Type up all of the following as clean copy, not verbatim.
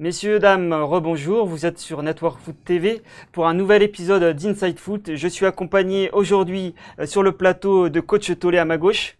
Messieurs, dames, rebonjour, vous êtes sur Network Foot TV pour un nouvel épisode d'Inside Foot. Je suis accompagné aujourd'hui sur le plateau de Coach Tolé à ma gauche.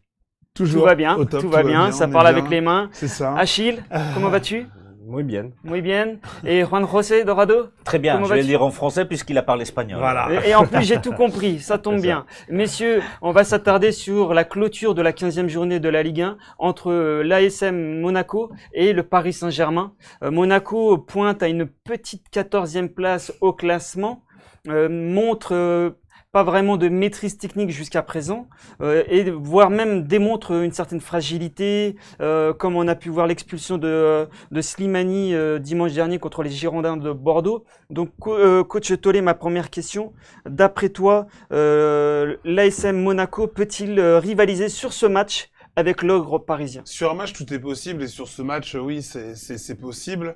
Toujours tout va bien, au top, tout va bien, ça parle avec les mains. C'est ça. Achille, comment vas-tu? Muy bien. Muy bien. Et Juan José Dorado? Très bien, Comment je vais le vas-tu? dire en français puisqu'il a parlé espagnol. Voilà. Et en plus, j'ai tout compris, ça tombe bien. Messieurs, on va s'attarder sur la clôture de la 15e journée de la Ligue 1 entre l'ASM Monaco et le Paris Saint-Germain. Monaco pointe à une petite 14e place au classement, montre pas vraiment de maîtrise technique jusqu'à présent, et voire même démontre une certaine fragilité, comme on a pu voir l'expulsion de Slimani dimanche dernier contre les Girondins de Bordeaux. Donc, coach Tolé, ma première question. D'après toi, l'ASM Monaco peut-il rivaliser sur ce match avec l'ogre parisien? Sur un match, tout est possible, et sur ce match, oui, c'est possible,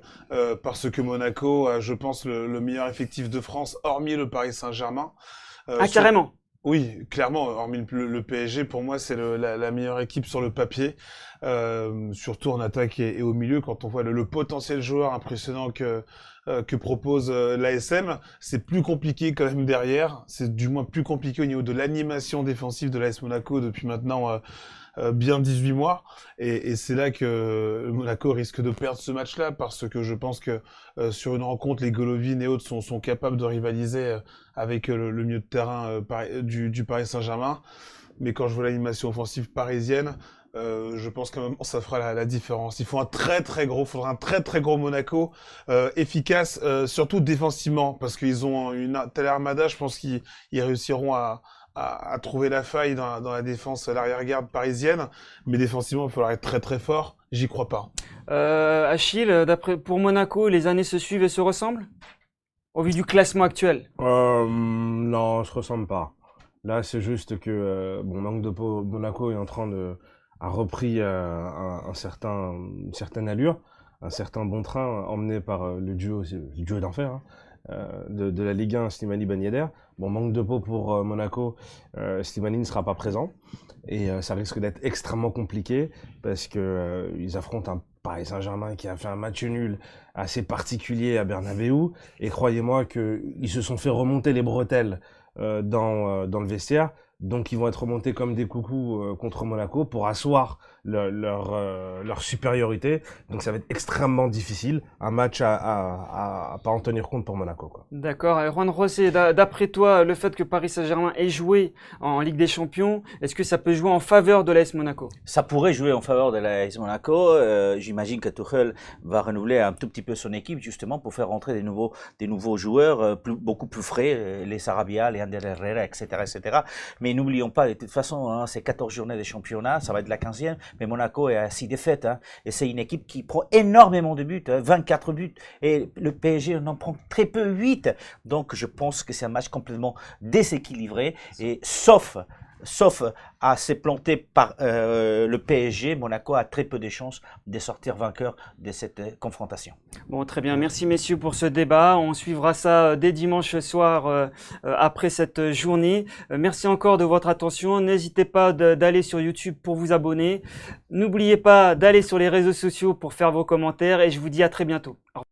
parce que Monaco a, je pense, le meilleur effectif de France, hormis le Paris Saint-Germain. Carrément. Oui, clairement, hormis le PSG, pour moi, c'est la meilleure équipe sur le papier, surtout en attaque et au milieu. Quand on voit le potentiel joueur impressionnant que propose l'ASM, c'est plus compliqué quand même derrière. C'est du moins plus compliqué au niveau de l'animation défensive de l'AS Monaco depuis maintenant bien 18 mois. Et c'est là que Monaco risque de perdre ce match-là, parce que je pense que sur une rencontre, les Golovin et autres sont capables de rivaliser avec le milieu de terrain du Paris Saint-Germain. Mais quand je vois l'animation offensive parisienne, je pense quand même que ça fera la différence. Il faut faudra un très très gros Monaco efficace, surtout défensivement, parce qu'ils ont une telle armada. Je pense qu'ils réussiront à trouver la faille dans la défense, l'arrière-garde parisienne, mais défensivement, il faudra être très très fort. J'y crois pas. Achille, pour Monaco, les années se suivent et se ressemblent au vu du classement actuel? Non, je ressemble pas. Là, c'est juste que manque de peau, Monaco est en train a repris une certaine allure, un certain bon train emmené par le duo d'enfer, hein, de la Ligue 1, Slimani-Ben Yedder. Bon, manque de peau pour Monaco, Slimani ne sera pas présent, et ça risque d'être extrêmement compliqué, parce que ils affrontent un Paris Saint-Germain qui a fait un match nul assez particulier à Bernabéu, et croyez-moi qu'ils se sont fait remonter les bretelles dans le vestiaire. Donc ils vont être remontés comme des coucous contre Monaco pour asseoir leur supériorité. Donc ça va être extrêmement difficile, un match à pas en tenir compte pour Monaco, quoi. D'accord. Juan José, d'après toi, le fait que Paris Saint-Germain ait joué en Ligue des Champions, est-ce que ça peut jouer en faveur de l'AS Monaco? Ça pourrait jouer en faveur de l'AS Monaco. J'imagine que Tuchel va renouveler un tout petit peu son équipe, justement pour faire rentrer des nouveaux joueurs beaucoup plus frais, les Sarabia, les Ander Herrera, etc., etc. Mais n'oublions pas, de toute façon, hein, c'est 14 journées de championnat, ça va être la 15e, mais Monaco est à 6 défaites, hein, et c'est une équipe qui prend énormément de buts, 24 buts, et le PSG en prend très peu, 8. Donc je pense que c'est un match complètement déséquilibré, et sauf à se planter par le PSG, Monaco a très peu de chances de sortir vainqueur de cette confrontation. Bon, très bien. Merci messieurs pour ce débat. On suivra ça dès dimanche soir après cette journée. Merci encore de votre attention. N'hésitez pas d'aller sur YouTube pour vous abonner. N'oubliez pas d'aller sur les réseaux sociaux pour faire vos commentaires, et je vous dis à très bientôt. Au revoir.